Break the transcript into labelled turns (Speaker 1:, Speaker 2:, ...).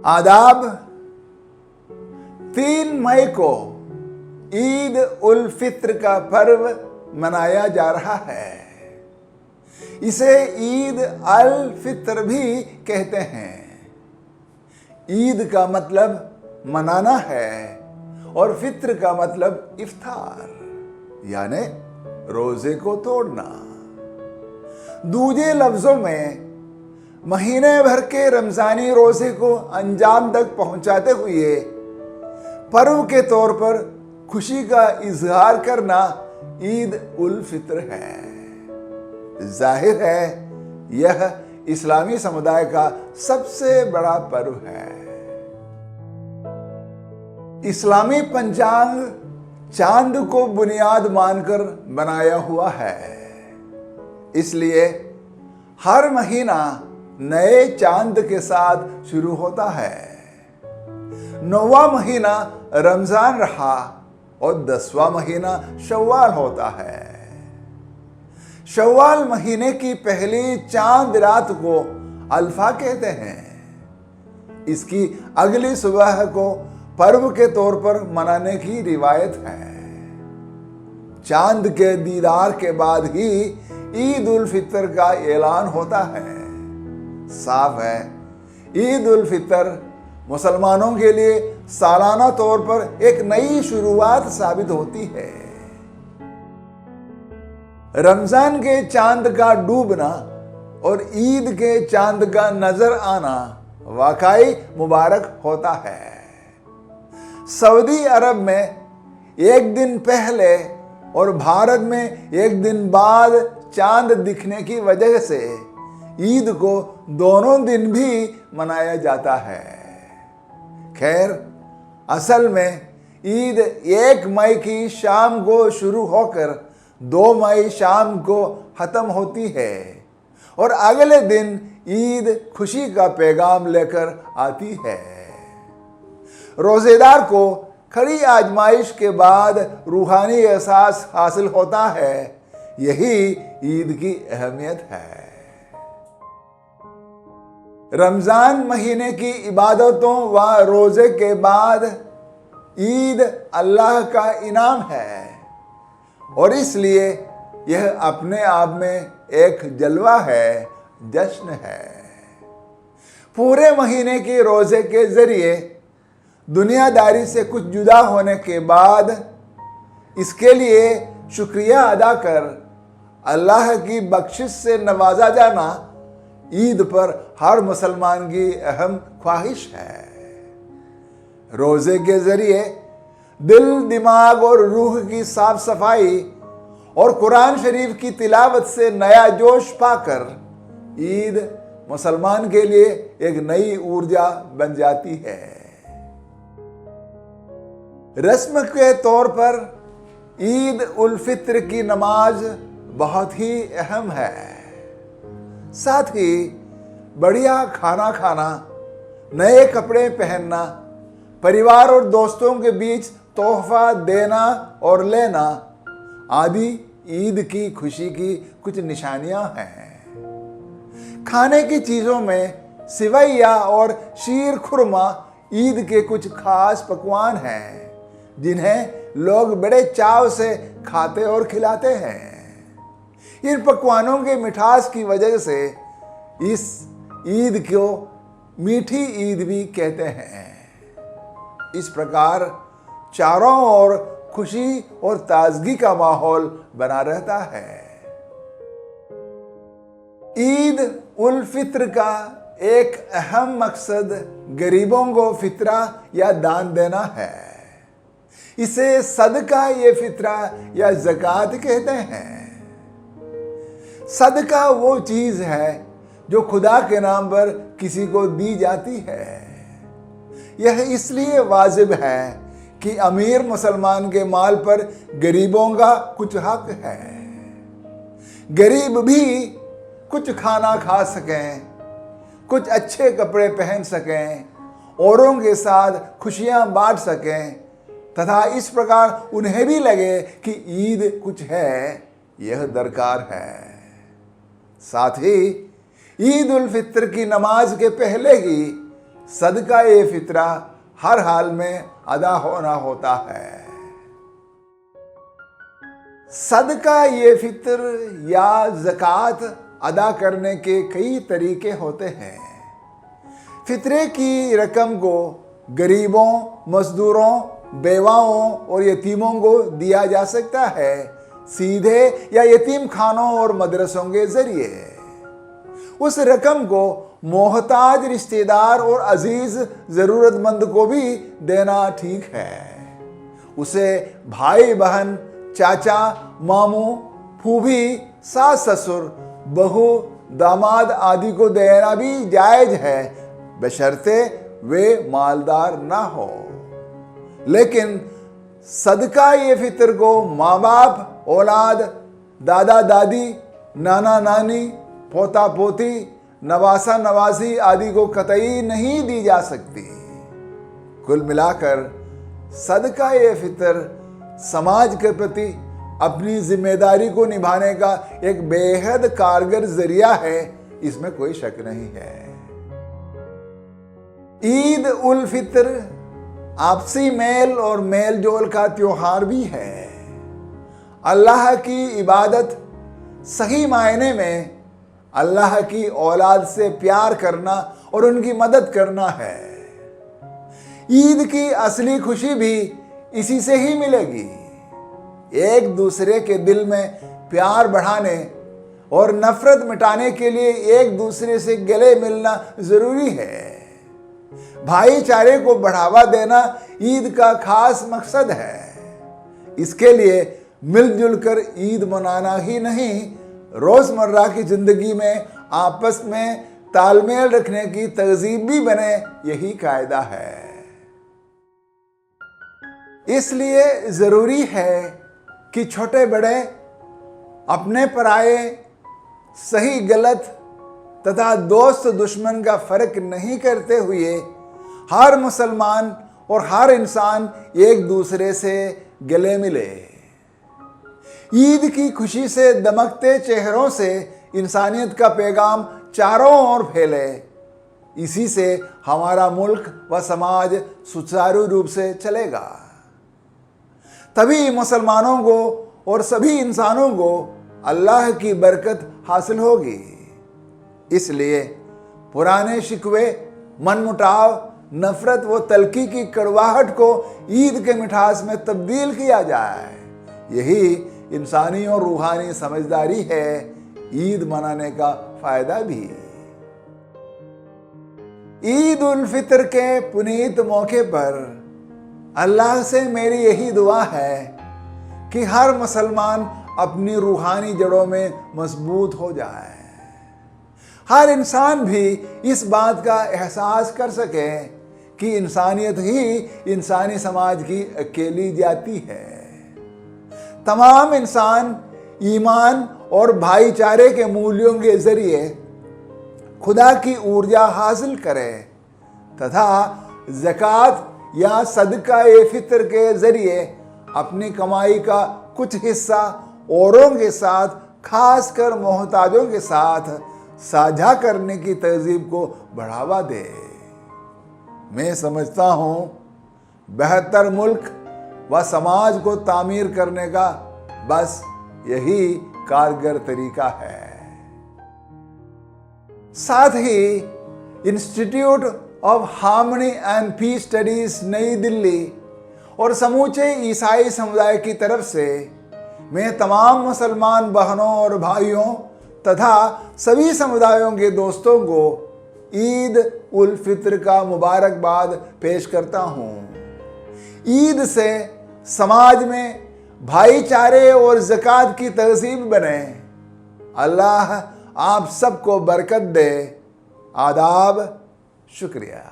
Speaker 1: आदाब। 3 मई को ईद उल फित्र का पर्व मनाया जा रहा है। इसे ईद अल फित्र भी कहते हैं। ईद का मतलब मनाना है और फित्र का मतलब इफ्तार यानी रोजे को तोड़ना। दूजे लफ्जों में महीने भर के रमजानी रोजे को अंजाम तक पहुंचाते हुए पर्व के तौर पर खुशी का इजहार करना ईद उल फित्र है। जाहिर है यह इस्लामी समुदाय का सबसे बड़ा पर्व है। इस्लामी पंचांग चांद को बुनियाद मानकर बनाया हुआ है, इसलिए हर महीना नए चांद के साथ शुरू होता है। 9वां महीना रमजान रहा और 10वां महीना शव्वाल होता है। शव्वाल महीने की पहली चांद रात को अल्फा कहते हैं। इसकी अगली सुबह को पर्व के तौर पर मनाने की रिवायत है। चांद के दीदार के बाद ही ईद उल फित्र का ऐलान होता है। साफ है ईद उल फित्र मुसलमानों के लिए सालाना तौर पर एक नई शुरुआत साबित होती है। रमजान के चांद का डूबना और ईद के चांद का नजर आना वाकई मुबारक होता है। सऊदी अरब में एक दिन पहले और भारत में एक दिन बाद चांद दिखने की वजह से ईद को दोनों दिन भी मनाया जाता है। खैर असल में ईद 1 मई की शाम को शुरू होकर 2 मई शाम को खत्म होती है और अगले दिन ईद खुशी का पैगाम लेकर आती है। रोजेदार को खड़ी आजमाइश के बाद रूहानी एहसास हासिल होता है। यही ईद की अहमियत है। रमजान महीने की इबादतों व रोजे के बाद ईद अल्लाह का इनाम है और इसलिए यह अपने आप में एक जलवा है, जश्न है। पूरे महीने के रोजे के जरिए दुनियादारी से कुछ जुदा होने के बाद इसके लिए शुक्रिया अदा कर अल्लाह की बख्शिश से नवाजा जाना ईद पर हर मुसलमान की अहम ख्वाहिश है। रोजे के जरिए दिल, दिमाग और रूह की साफ सफाई और कुरान शरीफ की तिलावत से नया जोश पाकर ईद मुसलमान के लिए एक नई ऊर्जा बन जाती है। रस्म के तौर पर ईद उल फित्र की नमाज बहुत ही अहम है। साथ ही बढ़िया खाना खाना, नए कपड़े पहनना, परिवार और दोस्तों के बीच तोहफा देना और लेना आदि ईद की खुशी की कुछ निशानियां हैं। खाने की चीजों में सिवैया और शीर खुरमा ईद के कुछ खास पकवान हैं जिन्हें लोग बड़े चाव से खाते और खिलाते हैं। इन पकवानों के मिठास की वजह से इस ईद को मीठी ईद भी कहते हैं। इस प्रकार चारों ओर खुशी और ताजगी का माहौल बना रहता है। ईद उल फित्र का एक अहम मकसद गरीबों को फितरा या दान देना है। इसे सदका ये फितरा या ज़कात कहते हैं। सदका वो चीज है जो खुदा के नाम पर किसी को दी जाती है। यह इसलिए वाजिब है कि अमीर मुसलमान के माल पर गरीबों का कुछ हक है। गरीब भी कुछ खाना खा सकें, कुछ अच्छे कपड़े पहन सकें, औरों के साथ खुशियां बांट सकें तथा इस प्रकार उन्हें भी लगे कि ईद कुछ है, यह दरकार है। साथ ही ईद उल फित्र की नमाज के पहले ही सदका ये फितरा हर हाल में अदा होना होता है। सदका ये फितर या ज़कात अदा करने के कई तरीके होते हैं। फितरे की रकम को गरीबों, मजदूरों, बेवाओं और यतीमों को दिया जा सकता है, सीधे या यतीम खानों और मदरसों के जरिए। उस रकम को मोहताज रिश्तेदार और अजीज जरूरतमंद को भी देना ठीक है। उसे भाई बहन, चाचा, मामू, फूफी, सास ससुर, बहू, दामाद आदि को देना भी जायज है, बशर्ते वे मालदार ना हो। लेकिन सदका ये फितर को माँ बाप, औलाद, दादा दादी, नाना नानी, पोता पोती, नवासा नवासी आदि को कतई नहीं दी जा सकती। कुल मिलाकर सदका ये फितर समाज के प्रति अपनी जिम्मेदारी को निभाने का एक बेहद कारगर जरिया है, इसमें कोई शक नहीं है। ईद उल फितर आपसी मेल और मेल जोल का त्योहार भी है। अल्लाह की इबादत सही मायने में अल्लाह की औलाद से प्यार करना और उनकी मदद करना है। ईद की असली खुशी भी इसी से ही मिलेगी। एक दूसरे के दिल में प्यार बढ़ाने और नफरत मिटाने के लिए एक दूसरे से गले मिलना जरूरी है। भाईचारे को बढ़ावा देना ईद का खास मकसद है। इसके लिए मिलजुल कर ईद मनाना ही नहीं, रोजमर्रा की जिंदगी में आपस में तालमेल रखने की तहजीब भी बने, यही कायदा है। इसलिए जरूरी है कि छोटे बड़े, अपने पराये, सही गलत तथा दोस्त दुश्मन का फर्क नहीं करते हुए हर मुसलमान और हर इंसान एक दूसरे से गले मिले। ईद की खुशी से दमकते चेहरों से इंसानियत का पैगाम चारों ओर फैले। इसी से हमारा मुल्क व समाज सुचारू रूप से चलेगा। तभी मुसलमानों को और सभी इंसानों को अल्लाह की बरकत हासिल होगी। इसलिए पुराने शिकवे, मनमुटाव, नफरत व तलखी की कड़वाहट को ईद के मिठास में तब्दील किया जाए, यही इंसानी और रूहानी समझदारी है। ईद मनाने का फायदा भी। ईद उल फितर के पुनीत मौके पर अल्लाह से मेरी यही दुआ है कि हर मुसलमान अपनी रूहानी जड़ों में मजबूत हो जाए। हर इंसान भी इस बात का एहसास कर सके कि इंसानियत ही इंसानी समाज की अकेली जाती है। तमाम इंसान ईमान और भाईचारे के मूल्यों के जरिए खुदा की ऊर्जा हासिल करे तथा ज़कात या सदका ए फितर के जरिए अपनी कमाई का कुछ हिस्सा औरों के साथ, खासकर मोहताजों के साथ साझा करने की तहजीब को बढ़ावा दे। मैं समझता हूँ बेहतर मुल्क व समाज को तामीर करने का बस यही कारगर तरीका है। साथ ही institute of harmony and peace studies New Delhi और समूचे ईसाई समुदाय की तरफ से मैं तमाम मुसलमान बहनों और भाइयों तथा सभी समुदायों के दोस्तों को ईद उल फितर का मुबारकबाद पेश करता हूँ। ईद से समाज में भाईचारे और ज़कात की तहजीब बने। अल्लाह आप सबको बरकत दे। आदाब, शुक्रिया।